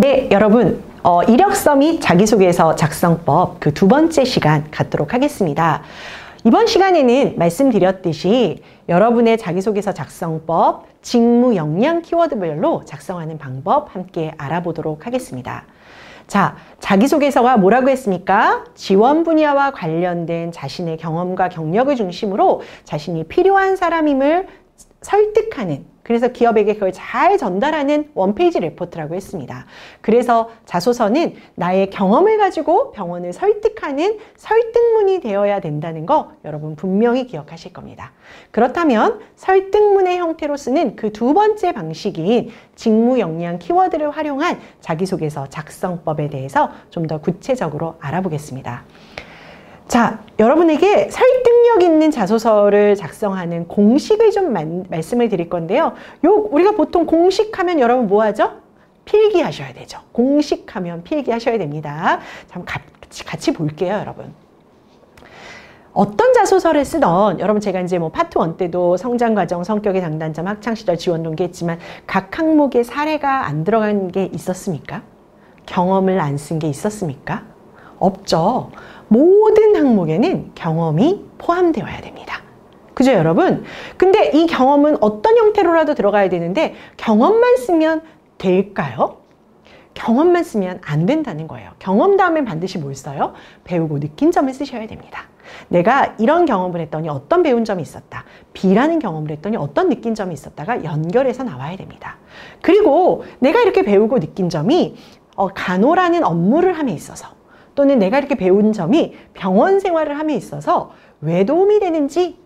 네, 여러분, 이력서 및 자기소개서 작성법 그 두 번째 시간 갖도록 하겠습니다. 이번 시간에는 말씀드렸듯이 여러분의 자기소개서 작성법, 직무 역량 키워드별로 작성하는 방법 함께 알아보도록 하겠습니다. 자, 자기소개서가 뭐라고 했습니까? 지원 분야와 관련된 자신의 경험과 경력을 중심으로 자신이 필요한 사람임을 설득하는, 그래서 기업에게 그걸 잘 전달하는 원페이지 레포트라고 했습니다. 그래서 자소서는 나의 경험을 가지고 병원을 설득하는 설득문이 되어야 된다는 거 여러분 분명히 기억하실 겁니다. 그렇다면 설득문의 형태로 쓰는 그 두 번째 방식인 직무 역량 키워드를 활용한 자기소개서 작성법에 대해서 좀 더 구체적으로 알아보겠습니다. 자, 여러분에게 설득력 있는 자소서를 작성하는 공식을 좀 말씀을 드릴 건데요. 우리가 보통 공식하면 여러분 뭐 하죠? 필기하셔야 되죠. 공식하면 필기하셔야 됩니다. 잠깐 같이 볼게요, 여러분. 어떤 자소서를 쓰던, 여러분 제가 이제 뭐 파트 1 때도 성장과정, 성격의 장단점, 학창시절 지원 동기 했지만 각 항목에 사례가 안 들어간 게 있었습니까? 경험을 안 쓴 게 있었습니까? 없죠. 모든 항목에는 경험이 포함되어야 됩니다. 그죠, 여러분? 근데 이 경험은 어떤 형태로라도 들어가야 되는데 경험만 쓰면 될까요? 경험만 쓰면 안 된다는 거예요. 경험 다음엔 반드시 뭘 써요? 배우고 느낀 점을 쓰셔야 됩니다. 내가 이런 경험을 했더니 어떤 배운 점이 있었다. B라는 경험을 했더니 어떤 느낀 점이 있었다가 연결해서 나와야 됩니다. 그리고 내가 이렇게 배우고 느낀 점이 간호라는 업무를 함에 있어서, 또는 내가 이렇게 배운 점이 병원 생활을 함에 있어서 왜 도움이 되는지,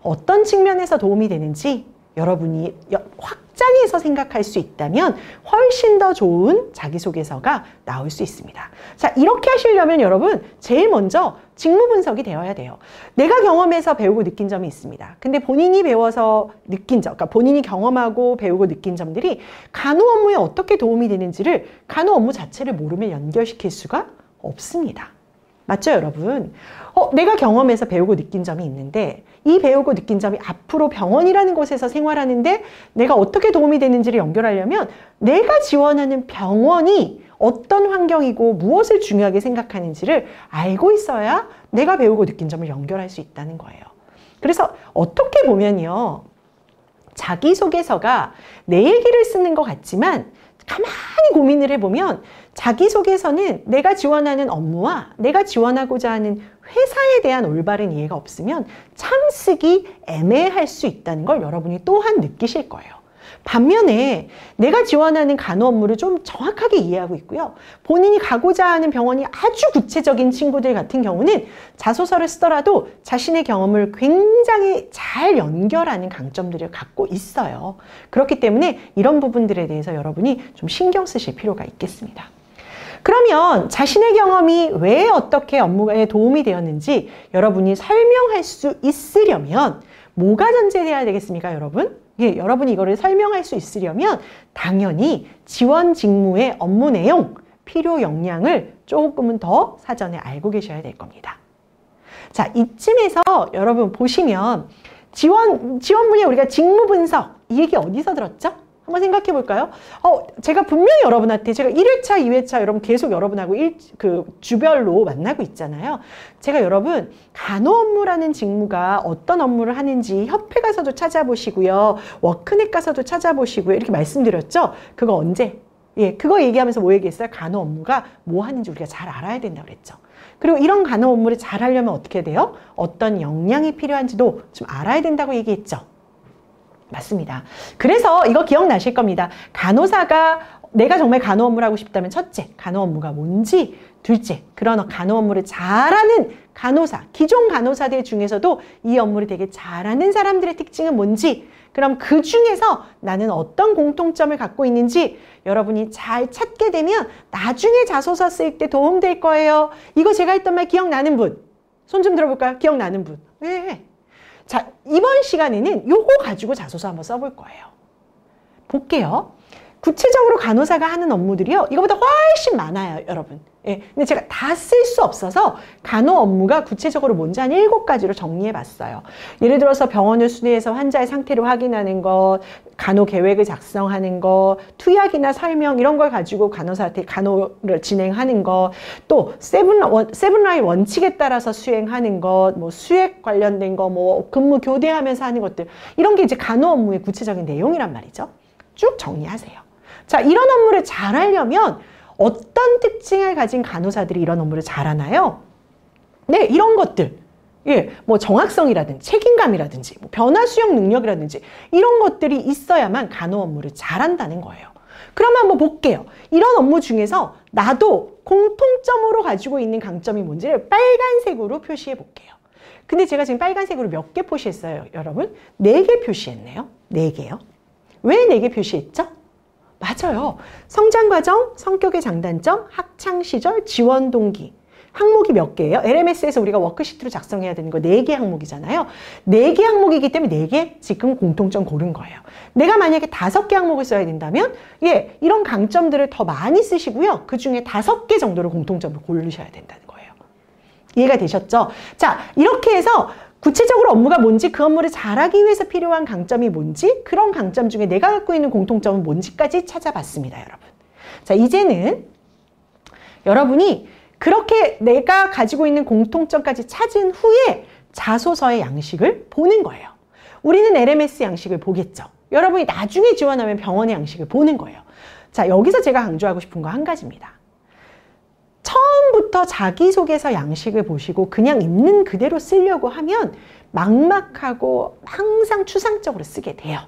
어떤 측면에서 도움이 되는지 여러분이 확장해서 생각할 수 있다면 훨씬 더 좋은 자기소개서가 나올 수 있습니다. 자, 이렇게 하시려면 여러분 제일 먼저 직무 분석이 되어야 돼요. 내가 경험해서 배우고 느낀 점이 있습니다. 근데 본인이 배워서 느낀 점, 그러니까 본인이 경험하고 배우고 느낀 점들이 간호 업무에 어떻게 도움이 되는지를 간호 업무 자체를 모르면 연결시킬 수가 없습니다. 맞죠, 여러분? 내가 경험해서 배우고 느낀 점이 있는데 이 배우고 느낀 점이 앞으로 병원이라는 곳에서 생활하는데 내가 어떻게 도움이 되는지를 연결하려면 내가 지원하는 병원이 어떤 환경이고 무엇을 중요하게 생각하는지를 알고 있어야 내가 배우고 느낀 점을 연결할 수 있다는 거예요. 그래서 어떻게 보면요, 자기소개서가 내 얘기를 쓰는 것 같지만 가만히 고민을 해보면 자기소개서는 내가 지원하는 업무와 내가 지원하고자 하는 회사에 대한 올바른 이해가 없으면 참 쓰기 애매할 수 있다는 걸 여러분이 또한 느끼실 거예요. 반면에 내가 지원하는 간호 업무를 좀 정확하게 이해하고 있고요. 본인이 가고자 하는 병원이 아주 구체적인 친구들 같은 경우는 자소서를 쓰더라도 자신의 경험을 굉장히 잘 연결하는 강점들을 갖고 있어요. 그렇기 때문에 이런 부분들에 대해서 여러분이 좀 신경 쓰실 필요가 있겠습니다. 그러면 자신의 경험이 왜 어떻게 업무에 도움이 되었는지 여러분이 설명할 수 있으려면 뭐가 전제돼야 되겠습니까, 여러분? 예, 여러분이 이거를 설명할 수 있으려면 당연히 지원 직무의 업무 내용, 필요 역량을 조금은 더 사전에 알고 계셔야 될 겁니다. 자, 이쯤에서 여러분 보시면 지원 분야에 우리가 직무 분석, 이 얘기 어디서 들었죠? 한번 생각해 볼까요? 제가 분명히 여러분한테 제가 1회차, 2회차 여러분 계속 여러분하고 주별로 만나고 있잖아요. 제가 여러분 간호 업무라는 직무가 어떤 업무를 하는지 협회 가서도 찾아보시고요. 워크넷 가서도 찾아보시고요. 이렇게 말씀드렸죠? 그거 언제? 예, 그거 얘기하면서 뭐 얘기했어요? 간호 업무가 뭐 하는지 우리가 잘 알아야 된다고 그랬죠. 그리고 이런 간호 업무를 잘 하려면 어떻게 돼요? 어떤 역량이 필요한지도 좀 알아야 된다고 얘기했죠. 맞습니다. 그래서 이거 기억나실 겁니다. 간호사가 내가 정말 간호 업무를 하고 싶다면 첫째, 간호 업무가 뭔지, 둘째, 그런 간호 업무를 잘하는 간호사, 기존 간호사들 중에서도 이 업무를 되게 잘하는 사람들의 특징은 뭔지, 그럼 그 중에서 나는 어떤 공통점을 갖고 있는지 여러분이 잘 찾게 되면 나중에 자소서 쓸 때 도움될 거예요. 이거 제가 했던 말 기억나는 분? 손 좀 들어볼까요? 기억나는 분? 왜? 자, 이번 시간에는 요거 가지고 자소서 한번 써볼 거예요. 볼게요. 구체적으로 간호사가 하는 업무들이요, 이거보다 훨씬 많아요, 여러분. 예, 근데 제가 다 쓸 수 없어서 간호 업무가 구체적으로 뭔지 한 7가지로 정리해 봤어요. 예를 들어서 병원을 순회해서 환자의 상태를 확인하는 것, 간호 계획을 작성하는 것, 투약이나 설명 이런 걸 가지고 간호사한테 간호를 진행하는 것, 또 세븐라인 원칙에 따라서 수행하는 것, 뭐 수액 관련된 거, 뭐 근무 교대하면서 하는 것들, 이런 게 이제 간호 업무의 구체적인 내용이란 말이죠. 쭉 정리하세요. 자, 이런 업무를 잘하려면 어떤 특징을 가진 간호사들이 이런 업무를 잘하나요? 네, 이런 것들. 예, 뭐 정확성이라든지 책임감이라든지 뭐 변화 수용 능력이라든지 이런 것들이 있어야만 간호 업무를 잘한다는 거예요. 그러면 한번 볼게요. 이런 업무 중에서 나도 공통점으로 가지고 있는 강점이 뭔지를 빨간색으로 표시해 볼게요. 근데 제가 지금 빨간색으로 몇 개 표시했어요, 여러분? 4개 표시했네요. 4개요. 왜 4개 표시했죠? 맞아요. 성장과정, 성격의 장단점, 학창시절, 지원 동기. 항목이 몇 개예요? LMS에서 우리가 워크시트로 작성해야 되는 거 4개 항목이잖아요. 4개 항목이기 때문에 4개 지금 공통점 고른 거예요. 내가 만약에 5개 항목을 써야 된다면 예, 이런 강점들을 더 많이 쓰시고요. 그 중에 5개 정도로 공통점을 고르셔야 된다는 거예요. 이해가 되셨죠? 자, 이렇게 해서 구체적으로 업무가 뭔지, 그 업무를 잘하기 위해서 필요한 강점이 뭔지, 그런 강점 중에 내가 갖고 있는 공통점은 뭔지까지 찾아봤습니다, 여러분. 자, 이제는 여러분이 그렇게 내가 가지고 있는 공통점까지 찾은 후에 자소서의 양식을 보는 거예요. 우리는 LMS 양식을 보겠죠. 여러분이 나중에 지원하면 병원의 양식을 보는 거예요. 자, 여기서 제가 강조하고 싶은 거 한 가지입니다. 처음부터 자기소개서 양식을 보시고 그냥 있는 그대로 쓰려고 하면 막막하고 항상 추상적으로 쓰게 돼요.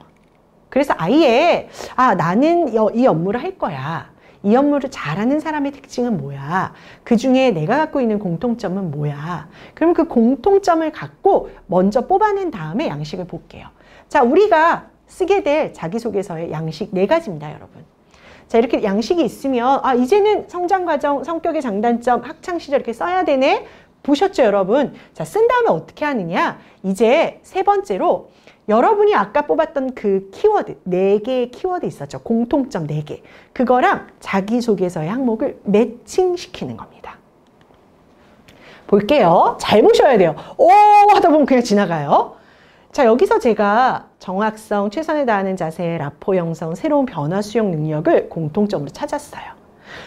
그래서 아예 나는 이 업무를 할 거야. 이 업무를 잘하는 사람의 특징은 뭐야? 그 중에 내가 갖고 있는 공통점은 뭐야? 그럼 그 공통점을 갖고 먼저 뽑아낸 다음에 양식을 볼게요. 자, 우리가 쓰게 될 자기소개서의 양식 4가지입니다, 여러분. 자, 이렇게 양식이 있으면 이제는 성장과정, 성격의 장단점, 학창시절 이렇게 써야 되네? 보셨죠, 여러분? 자, 쓴 다음에 어떻게 하느냐? 이제 3번째로 여러분이 아까 뽑았던 그 키워드, 4개의 키워드 있었죠. 공통점 4개. 그거랑 자기소개서의 항목을 매칭시키는 겁니다. 볼게요. 잘 보셔야 돼요. 오 하다 보면 그냥 지나가요. 자, 여기서 제가 정확성, 최선을 다하는 자세, 라포 형성, 새로운 변화 수용 능력을 공통점으로 찾았어요.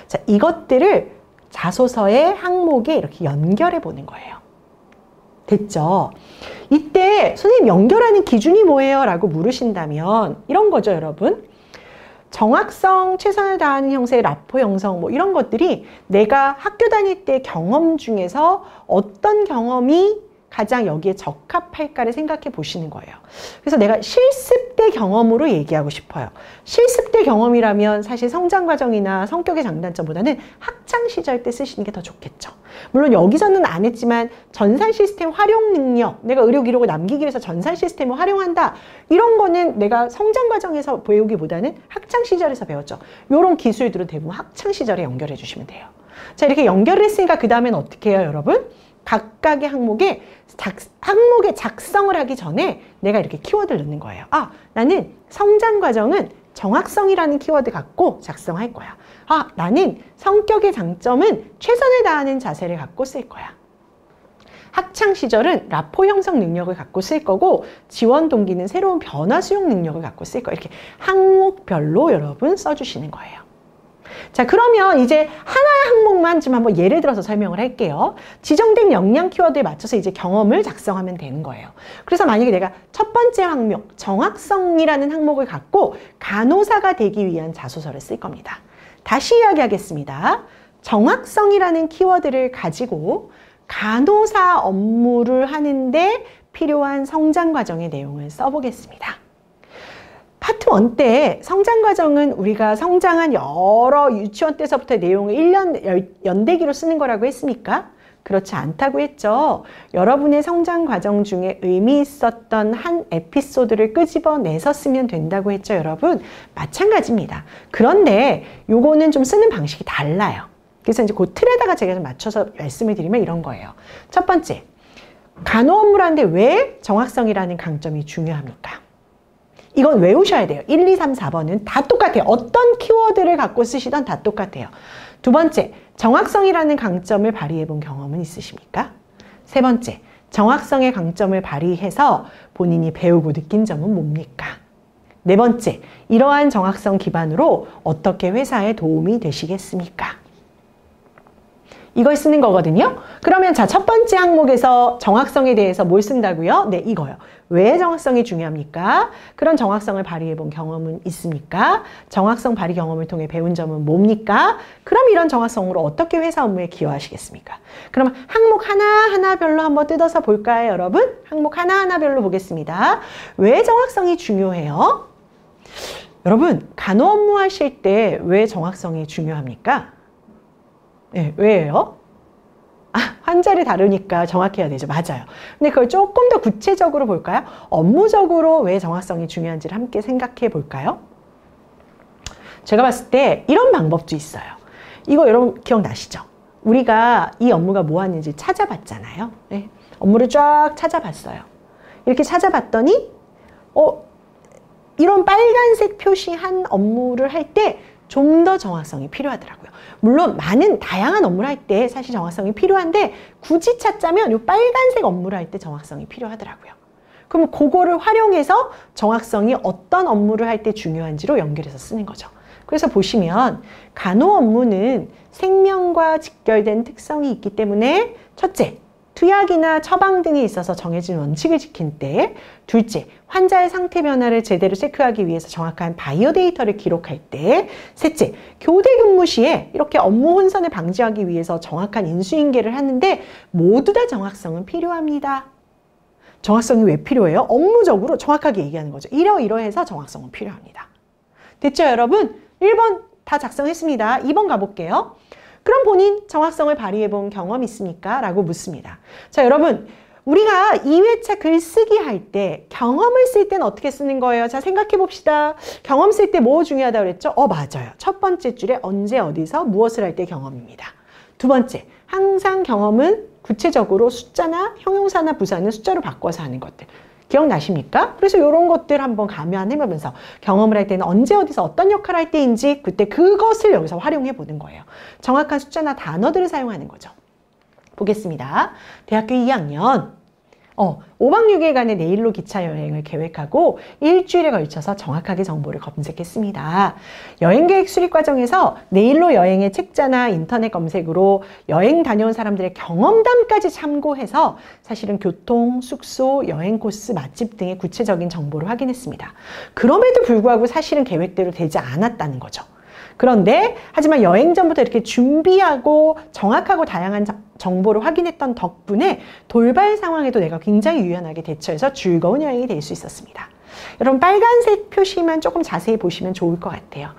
자, 이것들을 자소서의 항목에 이렇게 연결해 보는 거예요. 됐죠? 이때 선생님 연결하는 기준이 뭐예요? 라고 물으신다면 이런 거죠, 여러분. 정확성, 최선을 다하는 형태, 라포 형성 뭐 이런 것들이 내가 학교 다닐 때 경험 중에서 어떤 경험이 가장 여기에 적합할까를 생각해 보시는 거예요. 그래서 내가 실습 때 경험으로 얘기하고 싶어요. 실습 때 경험이라면 사실 성장 과정이나 성격의 장단점보다는 학창 시절 때 쓰시는 게 더 좋겠죠. 물론 여기서는 안 했지만 전산 시스템 활용 능력, 내가 의료 기록을 남기기 위해서 전산 시스템을 활용한다. 이런 거는 내가 성장 과정에서 배우기보다는 학창 시절에서 배웠죠. 이런 기술들은 대부분 학창 시절에 연결해 주시면 돼요. 자, 이렇게 연결을 했으니까 그 다음에는 어떻게 해요, 여러분? 각각의 항목에 작성을 하기 전에 내가 이렇게 키워드를 넣는 거예요. 나는 성장 과정은 정확성이라는 키워드 갖고 작성할 거야. 나는 성격의 장점은 최선을 다하는 자세를 갖고 쓸 거야. 학창 시절은 라포 형성 능력을 갖고 쓸 거고 지원 동기는 새로운 변화 수용 능력을 갖고 쓸 거예요. 이렇게 항목별로 여러분 써주시는 거예요. 자, 그러면 이제 하나의 항목만 좀 한번 예를 들어서 설명을 할게요. 지정된 역량 키워드에 맞춰서 이제 경험을 작성하면 되는 거예요. 그래서 만약에 내가 첫 번째 항목, 정확성이라는 항목을 갖고 간호사가 되기 위한 자소서를 쓸 겁니다. 다시 이야기하겠습니다. 정확성이라는 키워드를 가지고 간호사 업무를 하는데 필요한 성장 과정의 내용을 써보겠습니다. 파트 1 때 성장 과정은 우리가 성장한 여러 유치원 때서부터 내용을 1년 연대기로 쓰는 거라고 했습니까? 그렇지 않다고 했죠. 여러분의 성장 과정 중에 의미 있었던 한 에피소드를 끄집어내서 쓰면 된다고 했죠, 여러분. 마찬가지입니다. 그런데 요거는 좀 쓰는 방식이 달라요. 그래서 이제 그 틀에다가 제가 좀 맞춰서 말씀을 드리면 이런 거예요. 첫 번째, 간호 업무를 하는데 왜 정확성이라는 강점이 중요합니까? 이건 외우셔야 돼요. 1, 2, 3, 4번은 다 똑같아요. 어떤 키워드를 갖고 쓰시던 다 똑같아요. 두 번째, 정확성이라는 강점을 발휘해 본 경험은 있으십니까? 세 번째, 정확성의 강점을 발휘해서 본인이 배우고 느낀 점은 뭡니까? 네 번째, 이러한 정확성 기반으로 어떻게 회사에 도움이 되시겠습니까? 이걸 쓰는 거거든요. 그러면 자, 첫 번째 항목에서 정확성에 대해서 뭘 쓴다고요? 네, 이거요. 왜 정확성이 중요합니까? 그런 정확성을 발휘해 본 경험은 있습니까? 정확성 발휘 경험을 통해 배운 점은 뭡니까? 그럼 이런 정확성으로 어떻게 회사 업무에 기여하시겠습니까? 그럼 항목 하나하나별로 한번 뜯어서 볼까요, 여러분? 항목 하나하나별로 보겠습니다. 왜 정확성이 중요해요? 여러분, 간호 업무 하실 때 왜 정확성이 중요합니까? 네, 왜요? 환자를 다루니까 정확해야 되죠. 맞아요. 근데 그걸 조금 더 구체적으로 볼까요? 업무적으로 왜 정확성이 중요한지를 함께 생각해 볼까요? 제가 봤을 때 이런 방법도 있어요. 이거 여러분 기억나시죠? 우리가 이 업무가 뭐 하는지 찾아봤잖아요. 네. 업무를 쫙 찾아봤어요. 이렇게 찾아봤더니 이런 빨간색 표시한 업무를 할 때 좀 더 정확성이 필요하더라고요. 물론 많은 다양한 업무를 할 때 사실 정확성이 필요한데 굳이 찾자면 이 빨간색 업무를 할 때 정확성이 필요하더라고요. 그럼 그거를 활용해서 정확성이 어떤 업무를 할 때 중요한지로 연결해서 쓰는 거죠. 그래서 보시면 간호 업무는 생명과 직결된 특성이 있기 때문에 첫째, 투약이나 처방 등에 있어서 정해진 원칙을 지킨 때, 둘째, 환자의 상태 변화를 제대로 체크하기 위해서 정확한 바이오 데이터를 기록할 때, 셋째, 교대 근무 시에 이렇게 업무 혼선을 방지하기 위해서 정확한 인수인계를 하는데 모두 다 정확성은 필요합니다. 정확성이 왜 필요해요? 업무적으로 정확하게 얘기하는 거죠. 이러이러해서 정확성은 필요합니다. 됐죠, 여러분? 1번 다 작성했습니다. 2번 가볼게요. 그럼 본인 정확성을 발휘해 본 경험 있습니까? 라고 묻습니다. 자, 여러분, 우리가 2회차 글쓰기 할 때 경험을 쓸 때는 어떻게 쓰는 거예요? 자, 생각해 봅시다. 경험 쓸 때 뭐 중요하다고 그랬죠? 맞아요. 첫 번째 줄에 언제 어디서 무엇을 할 때 경험입니다. 두 번째, 항상 경험은 구체적으로 숫자나 형용사나 부사는 숫자로 바꿔서 하는 것들. 기억나십니까? 그래서 이런 것들 한번 감안해보면서 경험을 할 때는 언제 어디서 어떤 역할을 할 때인지 그때 그것을 여기서 활용해 보는 거예요. 정확한 숫자나 단어들을 사용하는 거죠. 보겠습니다. 대학교 2학년 5박 6일간의 내일로 기차 여행을 계획하고 일주일에 걸쳐서 정확하게 정보를 검색했습니다. 여행계획 수립 과정에서 내일로 여행의 책자나 인터넷 검색으로 여행 다녀온 사람들의 경험담까지 참고해서 사실은 교통, 숙소, 여행 코스, 맛집 등의 구체적인 정보를 확인했습니다. 그럼에도 불구하고 사실은 계획대로 되지 않았다는 거죠. 그런데 하지만 여행 전부터 이렇게 준비하고 정확하고 다양한 정보를 확인했던 덕분에 돌발 상황에도 내가 굉장히 유연하게 대처해서 즐거운 여행이 될 수 있었습니다. 여러분 빨간색 표시만 조금 자세히 보시면 좋을 것 같아요.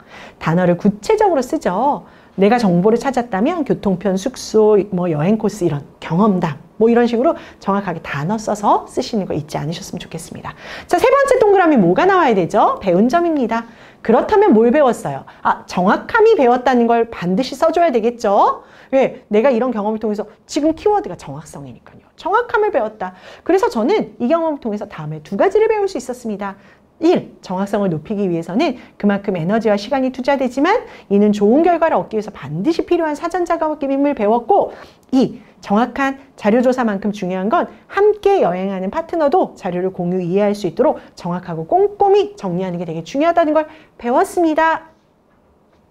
단어를 구체적으로 쓰죠. 내가 정보를 찾았다면 교통편, 숙소, 여행 코스 이런 경험담 이런 식으로 정확하게 단어 써서 쓰시는 거 잊지 않으셨으면 좋겠습니다. 자, 세 번째 동그라미 뭐가 나와야 되죠? 배운 점입니다. 그렇다면 뭘 배웠어요? 정확함이 배웠다는 걸 반드시 써줘야 되겠죠? 왜? 내가 이런 경험을 통해서 지금 키워드가 정확성이니까요. 정확함을 배웠다. 그래서 저는 이 경험을 통해서 다음에 두 가지를 배울 수 있었습니다. 1. 정확성을 높이기 위해서는 그만큼 에너지와 시간이 투자되지만 이는 좋은 결과를 얻기 위해서 반드시 필요한 사전 작업임을 배웠고 2. 정확한 자료조사만큼 중요한 건 함께 여행하는 파트너도 자료를 공유 이해할 수 있도록 정확하고 꼼꼼히 정리하는 게 되게 중요하다는 걸 배웠습니다.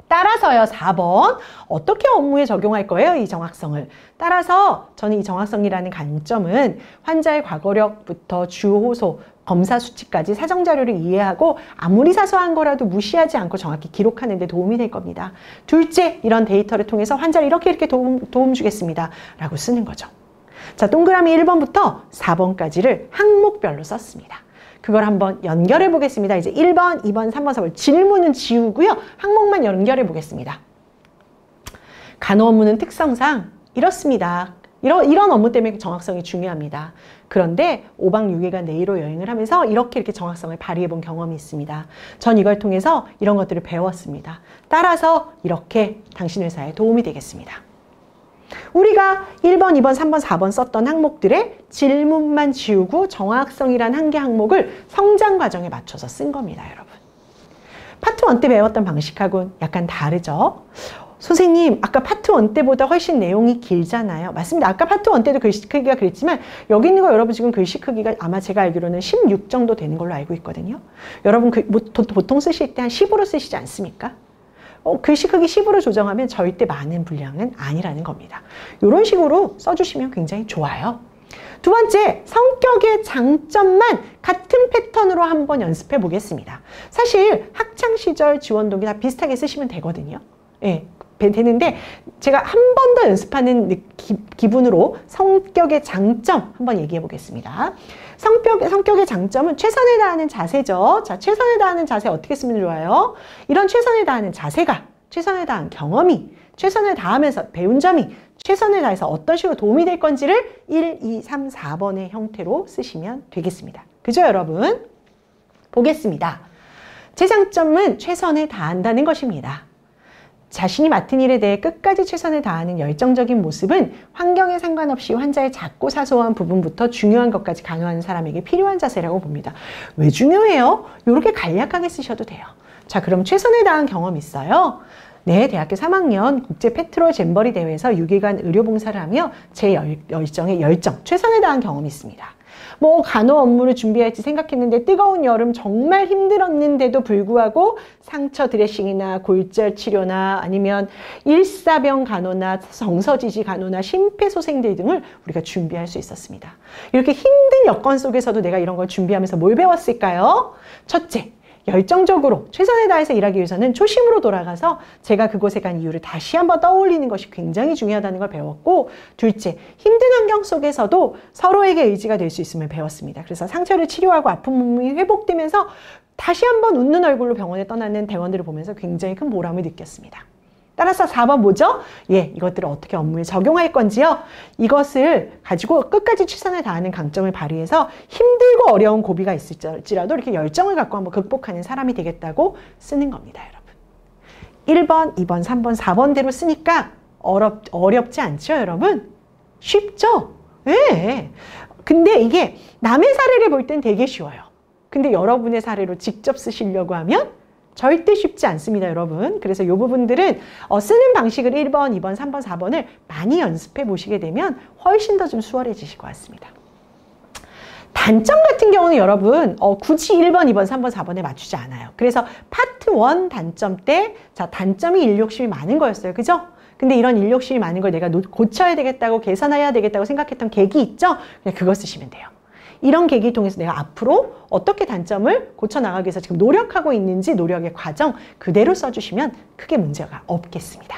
따라서요, 4번. 어떻게 업무에 적용할 거예요, 이 정확성을? 따라서 저는 이 정확성이라는 관점은 환자의 과거력부터 주요 호소, 검사 수치까지 사정자료를 이해하고 아무리 사소한 거라도 무시하지 않고 정확히 기록하는 데 도움이 될 겁니다. 둘째, 이런 데이터를 통해서 환자를 이렇게 도움 주겠습니다. 라고 쓰는 거죠. 자, 동그라미 1번부터 4번까지를 항목별로 썼습니다. 그걸 한번 연결해 보겠습니다. 이제 1번, 2번, 3번, 4번 질문은 지우고요. 항목만 연결해 보겠습니다. 간호 업무는 특성상 이렇습니다. 이런 업무 때문에 정확성이 중요합니다. 그런데 5박 6일간 내일로 여행을 하면서 이렇게 정확성을 발휘해 본 경험이 있습니다. 전 이걸 통해서 이런 것들을 배웠습니다. 따라서 이렇게 당신 회사에 도움이 되겠습니다. 우리가 1번, 2번, 3번, 4번 썼던 항목들의 질문만 지우고 정확성이란 한 개 항목을 성장 과정에 맞춰서 쓴 겁니다, 여러분. 파트 1 때 배웠던 방식하고는 약간 다르죠? 선생님, 아까 파트 1 때보다 훨씬 내용이 길잖아요. 맞습니다. 아까 파트 1 때도 글씨 크기가 그랬지만 여기 있는 거 여러분 지금 글씨 크기가 아마 제가 알기로는 16 정도 되는 걸로 알고 있거든요. 여러분 보통 쓰실 때 한 10으로 쓰시지 않습니까? 글씨 크기 10으로 조정하면 절대 많은 분량은 아니라는 겁니다. 이런 식으로 써주시면 굉장히 좋아요. 두 번째, 성격의 장점만 같은 패턴으로 한번 연습해 보겠습니다. 사실 학창시절 지원동기 다 비슷하게 쓰시면 되거든요. 예, 되는데 제가 한 번 더 연습하는 기분으로 성격의 장점 한번 얘기해 보겠습니다. 성격의 장점은 최선을 다하는 자세죠. 자, 최선을 다하는 자세 어떻게 쓰면 좋아요? 이런 최선을 다하는 자세가 최선을 다한 경험이 최선을 다하면서 배운 점이 최선을 다해서 어떤 식으로 도움이 될 건지를 1, 2, 3, 4번의 형태로 쓰시면 되겠습니다. 그죠, 여러분? 보겠습니다. 제 장점은 최선을 다한다는 것입니다. 자신이 맡은 일에 대해 끝까지 최선을 다하는 열정적인 모습은 환경에 상관없이 환자의 작고 사소한 부분부터 중요한 것까지 간호하는 사람에게 필요한 자세라고 봅니다. 왜 중요해요? 이렇게 간략하게 쓰셔도 돼요. 자, 그럼 최선을 다한 경험 있어요? 네, 대학교 3학년 국제 페트롤 잼버리 대회에서 6일간 의료봉사를 하며 제 최선을 다한 경험이 있습니다. 뭐 간호 업무를 준비할지 생각했는데 뜨거운 여름 정말 힘들었는데도 불구하고 상처 드레싱이나 골절 치료나 아니면 일사병 간호나 정서지지 간호나 심폐소생술 등을 우리가 준비할 수 있었습니다. 이렇게 힘든 여건 속에서도 내가 이런 걸 준비하면서 뭘 배웠을까요? 첫째, 열정적으로 최선을 다해서 일하기 위해서는 초심으로 돌아가서 제가 그곳에 간 이유를 다시 한번 떠올리는 것이 굉장히 중요하다는 걸 배웠고, 둘째, 힘든 환경 속에서도 서로에게 의지가 될 수 있음을 배웠습니다. 그래서 상처를 치료하고 아픈 몸이 회복되면서 다시 한번 웃는 얼굴로 병원에 떠나는 대원들을 보면서 굉장히 큰 보람을 느꼈습니다. 따라서 4번 뭐죠? 예, 이것들을 어떻게 업무에 적용할 건지요. 이것을 가지고 끝까지 최선을 다하는 강점을 발휘해서 힘들고 어려운 고비가 있을지라도 이렇게 열정을 갖고 한번 극복하는 사람이 되겠다고 쓰는 겁니다, 여러분. 1번, 2번, 3번, 4번대로 쓰니까 어렵지 않죠, 여러분? 쉽죠? 예. 근데 이게 남의 사례를 볼 땐 되게 쉬워요. 근데 여러분의 사례로 직접 쓰시려고 하면 절대 쉽지 않습니다, 여러분. 그래서 이 부분들은 쓰는 방식을 1번, 2번, 3번, 4번을 많이 연습해 보시게 되면 훨씬 더 좀 수월해지실 것 같습니다. 단점 같은 경우는 여러분 굳이 1번, 2번, 3번, 4번에 맞추지 않아요. 그래서 파트 1 단점 때 단점이 인력심이 많은 거였어요. 그죠? 근데 이런 인력심이 많은 걸 내가 고쳐야 되겠다고 개선해야 되겠다고 생각했던 계기 있죠? 그냥 그거 쓰시면 돼요. 이런 계기를 통해서 내가 앞으로 어떻게 단점을 고쳐나가기 위해서 지금 노력하고 있는지 노력의 과정 그대로 써주시면 크게 문제가 없겠습니다.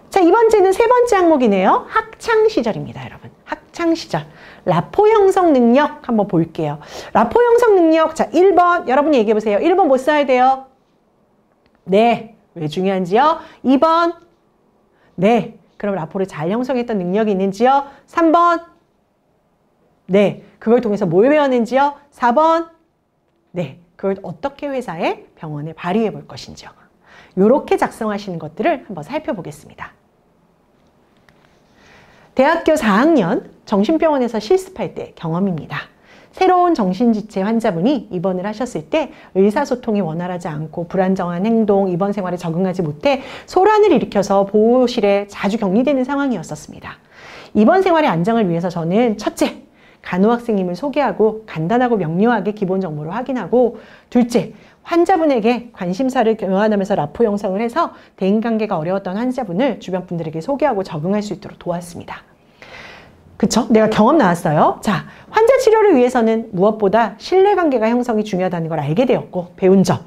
자, 이번째는 세 번째 항목이네요. 학창시절입니다, 여러분. 학창시절. 라포 형성 능력 한번 볼게요. 라포 형성 능력. 자, 1번. 여러분이 얘기해보세요. 1번 뭐 써야 돼요? 네. 왜 중요한지요? 2번. 네. 그럼 라포를 잘 형성했던 능력이 있는지요? 3번. 네. 그걸 통해서 뭘 배웠는지요? 4번. 네. 그걸 어떻게 회사에 병원에 발휘해 볼 것인지요. 이렇게 작성하시는 것들을 한번 살펴보겠습니다. 대학교 4학년 정신병원에서 실습할 때 경험입니다. 새로운 정신지체 환자분이 입원을 하셨을 때 의사소통이 원활하지 않고 불안정한 행동, 입원 생활에 적응하지 못해 소란을 일으켜서 보호실에 자주 격리되는 상황이었습니다. 입원 생활의 안정을 위해서 저는 첫째, 간호학생님을 소개하고 간단하고 명료하게 기본 정보를 확인하고, 둘째, 환자분에게 관심사를 교환하면서 라포 형성을 해서 대인관계가 어려웠던 환자분을 주변 분들에게 소개하고 적응할 수 있도록 도왔습니다. 그쵸? 내가 경험 나왔어요. 자, 환자 치료를 위해서는 무엇보다 신뢰관계가 형성이 중요하다는 걸 알게 되었고 배운 점.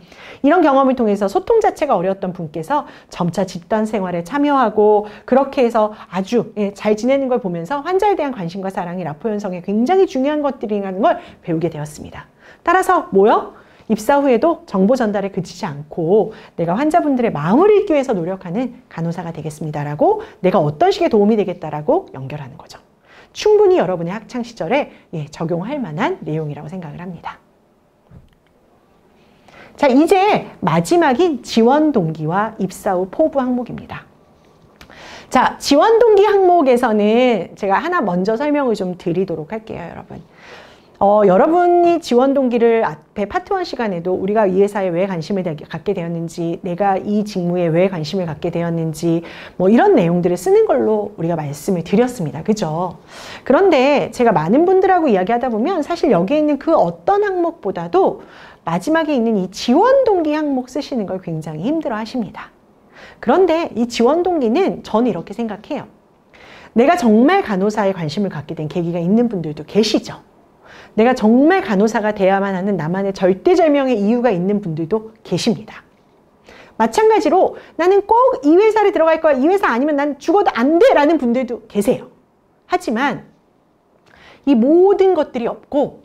이런 경험을 통해서 소통 자체가 어려웠던 분께서 점차 집단 생활에 참여하고 그렇게 해서 아주 잘 지내는 걸 보면서 환자에 대한 관심과 사랑이 라포 형성에 굉장히 중요한 것들이라는 걸 배우게 되었습니다. 따라서 뭐요? 입사 후에도 정보 전달에 그치지 않고 내가 환자분들의 마음을 읽기 위해서 노력하는 간호사가 되겠습니다라고, 내가 어떤 식의 도움이 되겠다라고 연결하는 거죠. 충분히 여러분의 학창시절에 적용할 만한 내용이라고 생각을 합니다. 자, 이제 마지막인 지원 동기와 입사 후 포부 항목입니다. 자, 지원동기 항목에서는 제가 하나 먼저 설명을 좀 드리도록 할게요, 여러분. 여러분이 지원동기를 앞에 파트 1 시간에도 우리가 이 회사에 왜 관심을 갖게 되었는지, 내가 이 직무에 왜 관심을 갖게 되었는지, 뭐 이런 내용들을 쓰는 걸로 우리가 말씀을 드렸습니다. 그죠? 그런데 제가 많은 분들하고 이야기하다 보면 사실 여기에 있는 그 어떤 항목보다도 마지막에 있는 이 지원동기 항목 쓰시는 걸 굉장히 힘들어 하십니다. 그런데 이 지원동기는 저는 이렇게 생각해요. 내가 정말 간호사에 관심을 갖게 된 계기가 있는 분들도 계시죠. 내가 정말 간호사가 돼야만 하는 나만의 절대절명의 이유가 있는 분들도 계십니다. 마찬가지로 나는 꼭 이 회사를 들어갈 거야, 이 회사 아니면 난 죽어도 안 돼 라는 분들도 계세요. 하지만 이 모든 것들이 없고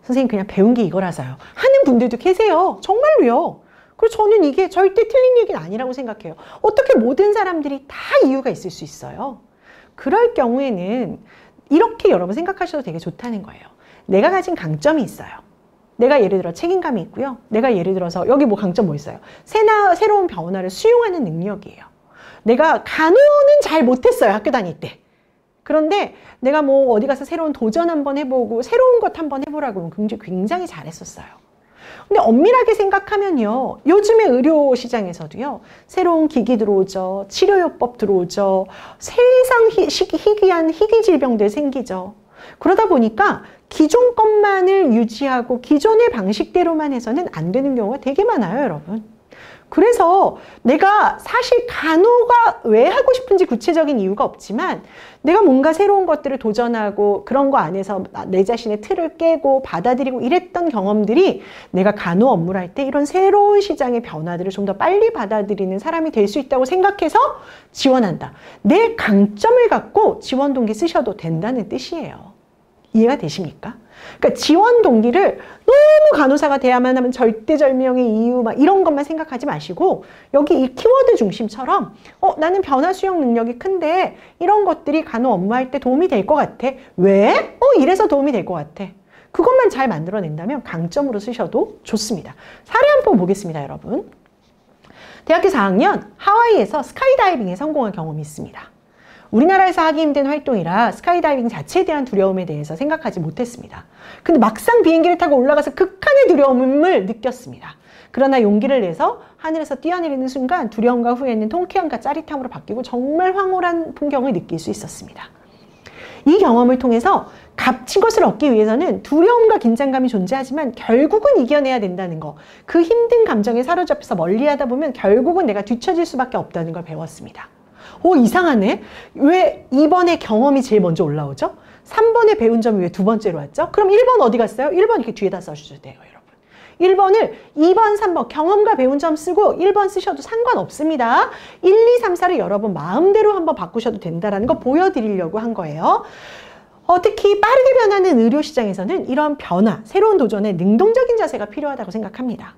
선생님 그냥 배운 게 이거라서요 하는 분들도 계세요. 정말로요. 그리고 저는 이게 절대 틀린 얘기는 아니라고 생각해요. 어떻게 모든 사람들이 다 이유가 있을 수 있어요. 그럴 경우에는 이렇게 여러분 생각하셔도 되게 좋다는 거예요. 내가 가진 강점이 있어요. 내가 예를 들어 책임감이 있고요. 내가 예를 들어서 여기 뭐 강점 뭐 있어요? 새로운 변화를 수용하는 능력이에요. 내가 간호는 잘 못했어요. 학교 다닐 때. 그런데 내가 뭐 어디 가서 새로운 도전 한번 해보고 새로운 것 한번 해보라고 하면 굉장히 잘했었어요. 근데 엄밀하게 생각하면요. 요즘의 의료 시장에서도요. 새로운 기기 들어오죠. 치료요법 들어오죠. 세상 희귀한 희귀 질병들 생기죠. 그러다 보니까 기존 것만을 유지하고 기존의 방식대로만 해서는 안 되는 경우가 되게 많아요, 여러분. 그래서 내가 사실 간호가 왜 하고 싶은지 구체적인 이유가 없지만 내가 뭔가 새로운 것들을 도전하고 그런 거 안에서 내 자신의 틀을 깨고 받아들이고 이랬던 경험들이 내가 간호 업무를 할 때 이런 새로운 시장의 변화들을 좀 더 빨리 받아들이는 사람이 될 수 있다고 생각해서 지원한다. 내 강점을 갖고 지원 동기 쓰셔도 된다는 뜻이에요. 이해가 되십니까? 그러니까 지원 동기를 너무 간호사가 돼야만 하면 절대절명의 이유 막 이런 것만 생각하지 마시고 여기 이 키워드 중심처럼 나는 변화 수용 능력이 큰데 이런 것들이 간호 업무할 때 도움이 될 것 같아. 왜? 이래서 도움이 될 것 같아. 그것만 잘 만들어낸다면 강점으로 쓰셔도 좋습니다. 사례 한번 보겠습니다, 여러분. 대학교 4학년 하와이에서 스카이다이빙에 성공한 경험이 있습니다. 우리나라에서 하기 힘든 활동이라 스카이다이빙 자체에 대한 두려움에 대해서 생각하지 못했습니다. 근데 막상 비행기를 타고 올라가서 극한의 두려움을 느꼈습니다. 그러나 용기를 내서 하늘에서 뛰어내리는 순간 두려움과 후회는 통쾌함과 짜릿함으로 바뀌고 정말 황홀한 풍경을 느낄 수 있었습니다. 이 경험을 통해서 값진 것을 얻기 위해서는 두려움과 긴장감이 존재하지만 결국은 이겨내야 된다는 거. 그 힘든 감정에 사로잡혀서 멀리하다 보면 결국은 내가 뒤처질 수밖에 없다는 걸 배웠습니다. 이상하네. 왜 2번의 경험이 제일 먼저 올라오죠? 3번의 배운 점이 왜 두 번째로 왔죠? 그럼 1번 어디 갔어요? 1번 이렇게 뒤에다 써주셔도 돼요, 여러분. 1번을 2번, 3번 경험과 배운 점 쓰고 1번 쓰셔도 상관없습니다. 1, 2, 3, 4를 여러분 마음대로 한번 바꾸셔도 된다는 거 보여드리려고 한 거예요. 특히 빠르게 변하는 의료 시장에서는 이런 변화, 새로운 도전에 능동적인 자세가 필요하다고 생각합니다.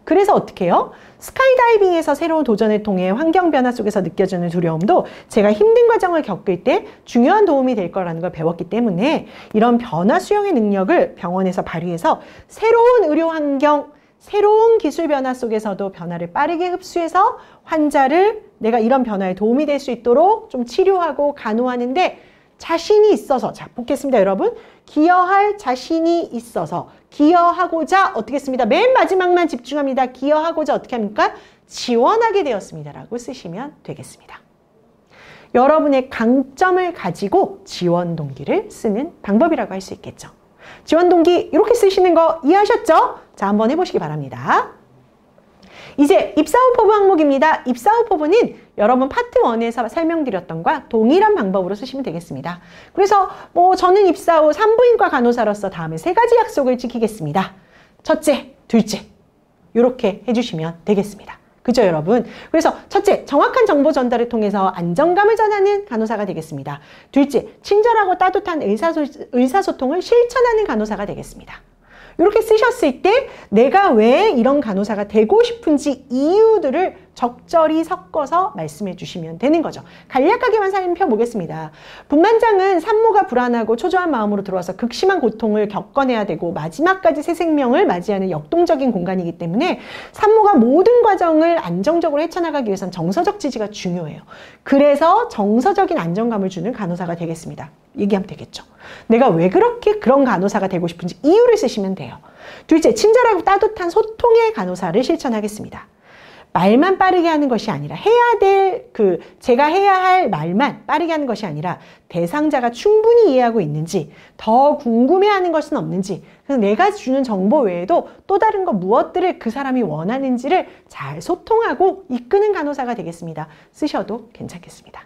그래서 어떻게 해요? 스카이다이빙에서 새로운 도전을 통해 환경 변화 속에서 느껴지는 두려움도 제가 힘든 과정을 겪을 때 중요한 도움이 될 거라는 걸 배웠기 때문에 이런 변화 수용의 능력을 병원에서 발휘해서 새로운 의료 환경, 새로운 기술 변화 속에서도 변화를 빠르게 흡수해서 환자를 내가 이런 변화에 도움이 될 수 있도록 좀 치료하고 간호하는데 자신이 있어서, 자, 보겠습니다, 여러분. 기여할 자신이 있어서, 기여하고자 어떻게 했습니다? 맨 마지막만 집중합니다. 기여하고자 어떻게 합니까? 지원하게 되었습니다. 라고 쓰시면 되겠습니다. 여러분의 강점을 가지고 지원 동기를 쓰는 방법이라고 할 수 있겠죠. 지원 동기 이렇게 쓰시는 거 이해하셨죠? 자, 한번 해보시기 바랍니다. 이제 입사후포부 항목입니다. 입사후포부는 여러분 파트 1에서 설명드렸던 것과 동일한 방법으로 쓰시면 되겠습니다. 그래서 저는 입사 후 산부인과 간호사로서 다음에 3가지 약속을 지키겠습니다. 첫째, 둘째 이렇게 해주시면 되겠습니다. 그죠, 여러분? 그래서 첫째, 정확한 정보 전달을 통해서 안정감을 전하는 간호사가 되겠습니다. 둘째, 친절하고 따뜻한 의사소통을 실천하는 간호사가 되겠습니다. 이렇게 쓰셨을 때 내가 왜 이런 간호사가 되고 싶은지 이유들을 적절히 섞어서 말씀해 주시면 되는 거죠. 간략하게만 살펴보겠습니다. 분만장은 산모가 불안하고 초조한 마음으로 들어와서 극심한 고통을 겪어내야 되고 마지막까지 새 생명을 맞이하는 역동적인 공간이기 때문에 산모가 모든 과정을 안정적으로 헤쳐나가기 위해서는 정서적 지지가 중요해요. 그래서 정서적인 안정감을 주는 간호사가 되겠습니다. 얘기하면 되겠죠. 내가 왜 그렇게 그런 간호사가 되고 싶은지 이유를 쓰시면 돼요. 둘째, 친절하고 따뜻한 소통의 간호사를 실천하겠습니다. 말만 빠르게 하는 것이 아니라 제가 해야 할 말만 빠르게 하는 것이 아니라 대상자가 충분히 이해하고 있는지, 더 궁금해하는 것은 없는지, 그래서 내가 주는 정보 외에도 또 다른 것 무엇들을 그 사람이 원하는지를 잘 소통하고 이끄는 간호사가 되겠습니다. 쓰셔도 괜찮겠습니다.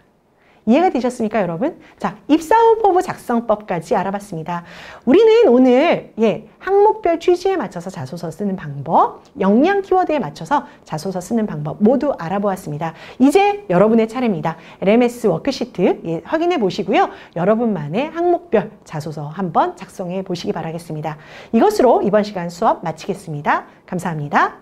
이해가 되셨습니까, 여러분? 자, 입사후보부 작성법까지 알아봤습니다. 우리는 오늘 항목별 취지에 맞춰서 자소서 쓰는 방법, 역량 키워드에 맞춰서 자소서 쓰는 방법 모두 알아보았습니다. 이제 여러분의 차례입니다. LMS 워크시트 확인해 보시고요. 여러분만의 항목별 자소서 한번 작성해 보시기 바라겠습니다. 이것으로 이번 시간 수업 마치겠습니다. 감사합니다.